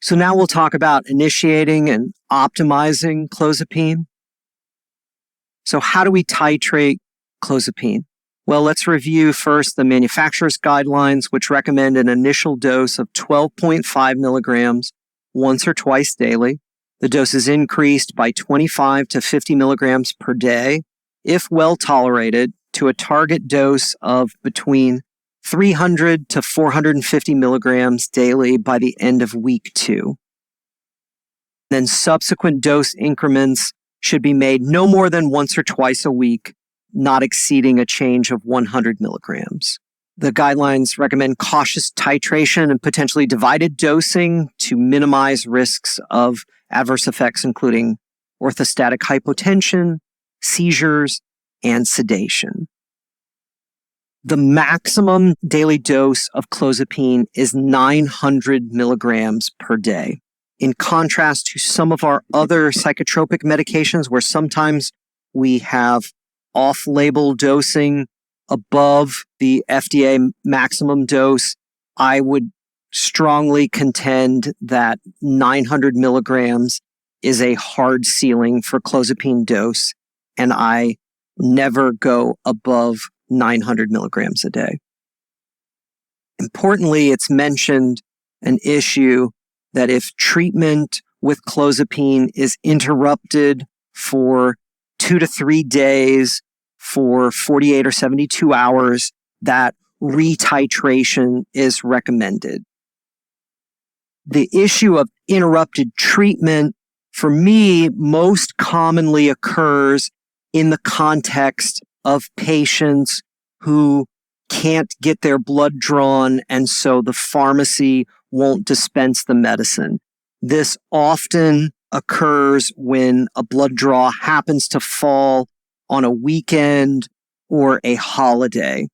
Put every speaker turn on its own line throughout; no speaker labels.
So now we'll talk about initiating and optimizing clozapine. So how do we titrate clozapine? Well, let's review first the manufacturer's guidelines, which recommend an initial dose of 12.5 milligrams once or twice daily. The dose is increased by 25 to 50 milligrams per day, if well tolerated, to a target dose of between 300 to 450 milligrams daily by the end of week 2. Then subsequent dose increments should be made no more than once or twice a week, not exceeding a change of 100 milligrams. The guidelines recommend cautious titration and potentially divided dosing to minimize risks of adverse effects, including orthostatic hypotension, seizures, and sedation. The maximum daily dose of clozapine is 900 milligrams per day. In contrast to some of our other psychotropic medications where sometimes we have off-label dosing above the FDA maximum dose, I would strongly contend that 900 milligrams is a hard ceiling for clozapine dose, and I never go above 900 milligrams a day. Importantly, it's mentioned an issue that if treatment with clozapine is interrupted for 2 to 3 days for 48 or 72 hours, that retitration is recommended. The issue of interrupted treatment, for me, most commonly occurs in the context of patients who can't get their blood drawn, and so the pharmacy won't dispense the medicine. This often occurs when a blood draw happens to fall on a weekend or a holiday.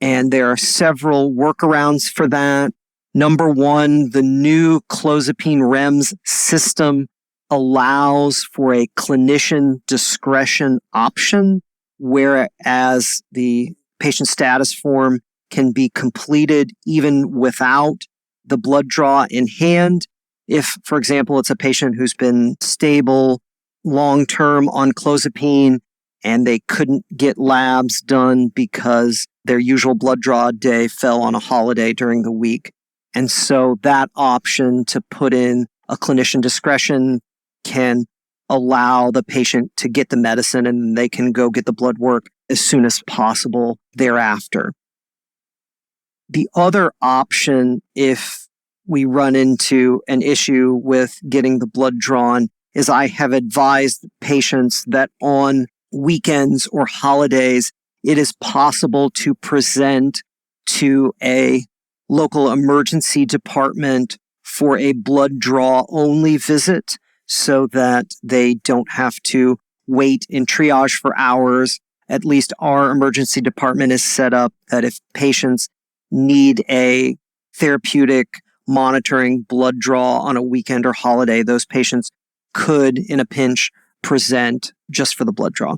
And there are several workarounds for that. Number one, the new clozapine REMS system allows for a clinician discretion option, whereas the patient status form can be completed even without the blood draw in hand. If, for example, it's a patient who's been stable long-term on clozapine and they couldn't get labs done because their usual blood draw day fell on a holiday during the week. And so that option to put in a clinician discretion can allow the patient to get the medicine and they can go get the blood work as soon as possible thereafter. The other option, if we run into an issue with getting the blood drawn, is I have advised patients that on weekends or holidays, it is possible to present to a local emergency department for a blood draw only visit so that they don't have to wait in triage for hours. At least our emergency department is set up that if patients need a therapeutic monitoring blood draw on a weekend or holiday, those patients could, in a pinch, present just for the blood draw.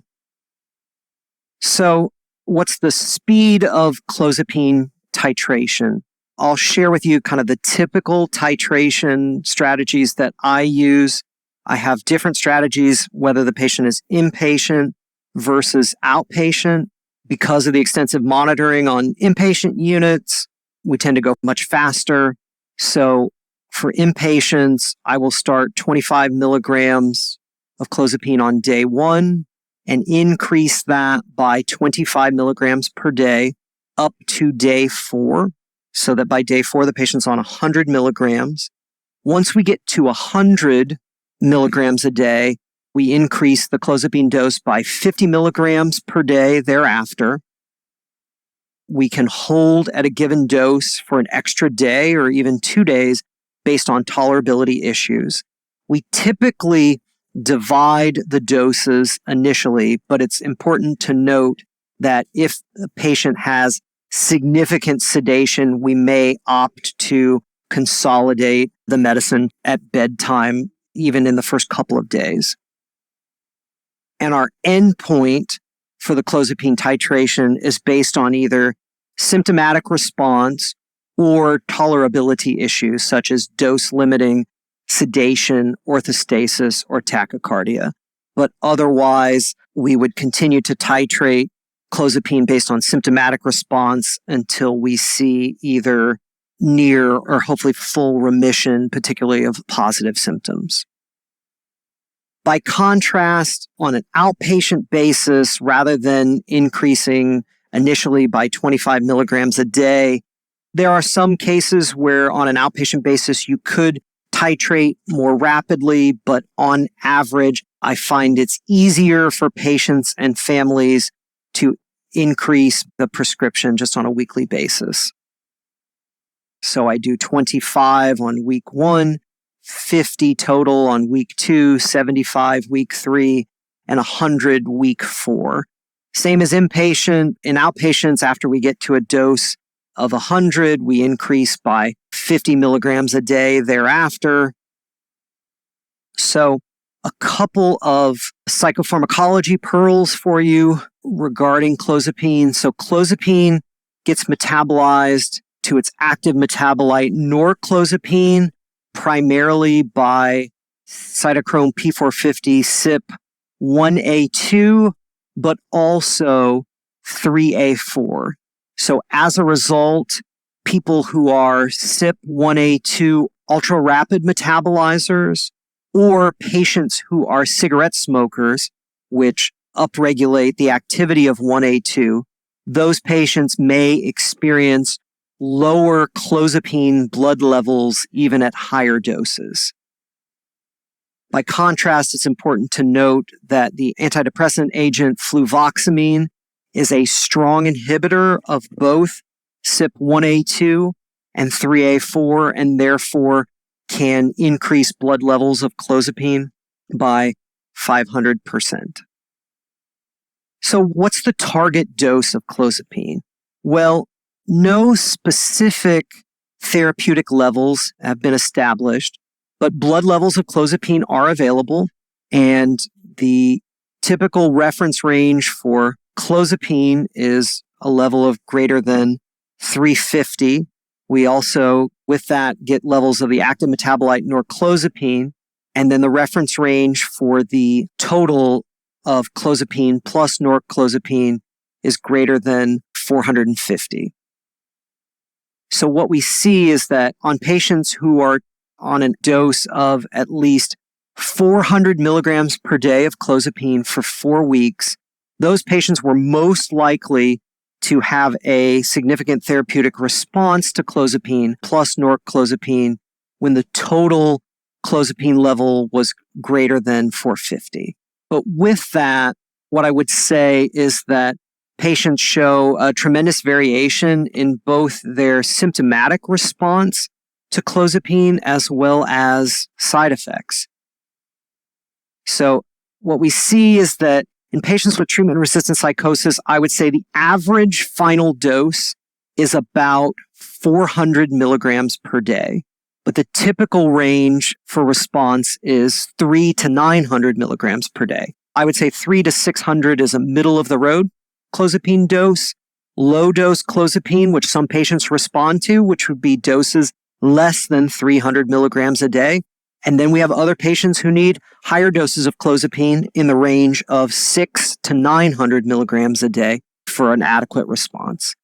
So what's the speed of clozapine titration? I'll share with you kind of the typical titration strategies that I use. I have different strategies, whether the patient is inpatient versus outpatient. Because of the extensive monitoring on inpatient units, we tend to go much faster. So for inpatients, I will start 25 milligrams of clozapine on day 1 and increase that by 25 milligrams per day up to day 4, so that by day 4, the patient's on 100 milligrams. Once we get to 100 milligrams a day, we increase the clozapine dose by 50 milligrams per day thereafter. We can hold at a given dose for an extra day or even 2 days based on tolerability issues. We typically divide the doses initially, but it's important to note that if the patient has significant sedation, we may opt to consolidate the medicine at bedtime, even in the first couple of days. And our endpoint for the clozapine titration is based on either symptomatic response or tolerability issues such as dose limiting, sedation, orthostasis, or tachycardia. But otherwise, we would continue to titrate clozapine based on symptomatic response until we see either near or hopefully full remission, particularly of positive symptoms. By contrast, on an outpatient basis, rather than increasing initially by 25 milligrams a day, there are some cases where on an outpatient basis you could titrate more rapidly, but on average, I find it's easier for patients and families to increase the prescription just on a weekly basis. So I do 25 on week 1, 50 total on week 2, 75 week 3, and 100 week 4. Same as inpatient. In outpatients, after we get to a dose of 100, we increase by 50 milligrams a day thereafter. So a couple of psychopharmacology pearls for you regarding clozapine. So clozapine gets metabolized to its active metabolite norclozapine, primarily by cytochrome P450 CYP1A2, but also 3A4. So as a result, people who are CYP1A2 ultra-rapid metabolizers or patients who are cigarette smokers, which upregulate the activity of 1A2, those patients may experience lower clozapine blood levels even at higher doses. By contrast, it's important to note that the antidepressant agent fluvoxamine is a strong inhibitor of both CYP1A2 and 3A4, and therefore can increase blood levels of clozapine by 500%. So what's the target dose of clozapine? Well, no specific therapeutic levels have been established, but blood levels of clozapine are available, and the typical reference range for clozapine is a level of greater than 350. We also, with that, get levels of the active metabolite norclozapine, and then the reference range for the total of clozapine plus norclozapine is greater than 450. So what we see is that on patients who are on a dose of at least 400 milligrams per day of clozapine for 4 weeks, those patients were most likely to have a significant therapeutic response to clozapine plus norclozapine when the total clozapine level was greater than 450. But with that, what I would say is that patients show a tremendous variation in both their symptomatic response to clozapine as well as side effects. So what we see is that in patients with treatment-resistant psychosis, I would say the average final dose is about 400 milligrams per day, but the typical range for response is 300 to 900 milligrams per day. I would say 300 to 600 is a middle-of-the-road clozapine dose. Low-dose clozapine, which some patients respond to, which would be doses less than 300 milligrams a day. And then we have other patients who need higher doses of clozapine in the range of 600 to 900 milligrams a day for an adequate response.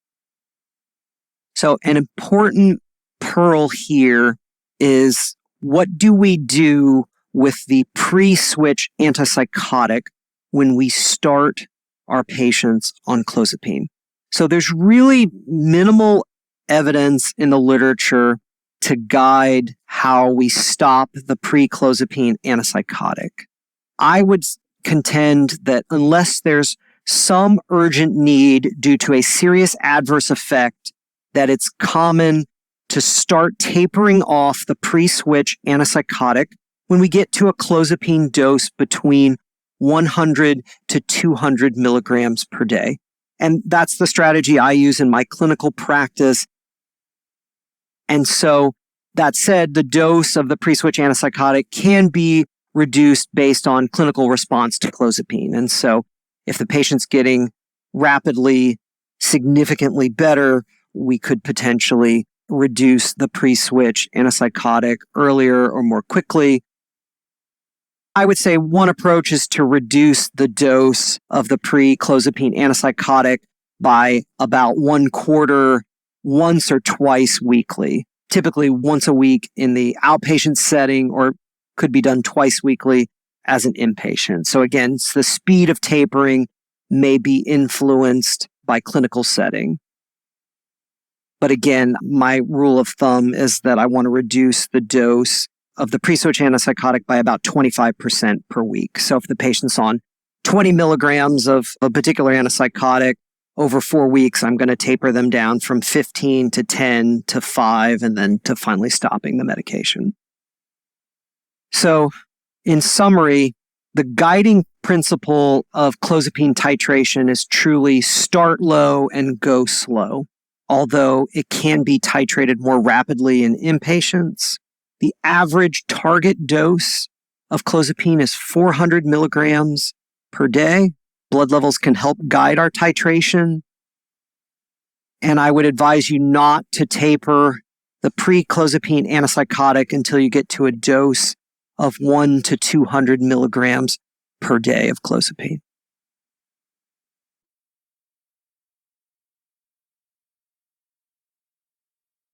So an important pearl here is, what do we do with the pre-switch antipsychotic when we start our patients on clozapine? So there's really minimal evidence in the literature to guide how we stop the pre-clozapine antipsychotic. I would contend that unless there's some urgent need due to a serious adverse effect, that it's common to start tapering off the pre-switch antipsychotic when we get to a clozapine dose between 100 to 200 milligrams per day. And that's the strategy I use in my clinical practice. And so, that said, the dose of the pre-switch antipsychotic can be reduced based on clinical response to clozapine. And so, if the patient's getting rapidly, significantly better, we could potentially reduce the pre-switch antipsychotic earlier or more quickly. I would say one approach is to reduce the dose of the pre-Clozapine antipsychotic by about 1/4 once or twice weekly, typically once a week in the outpatient setting, or could be done twice weekly as an inpatient. So again, the speed of tapering may be influenced by clinical setting. But again, my rule of thumb is that I want to reduce the dose of the pre-switch antipsychotic by about 25% per week. So if the patient's on 20 milligrams of a particular antipsychotic over 4 weeks, I'm going to taper them down from 15 to 10 to 5 and then to finally stopping the medication. So in summary, the guiding principle of clozapine titration is truly start low and go slow. Although it can be titrated more rapidly in inpatients, the average target dose of clozapine is 400 milligrams per day. Blood levels can help guide our titration. And I would advise you not to taper the pre-clozapine antipsychotic until you get to a dose of 100 to 200 milligrams per day of clozapine.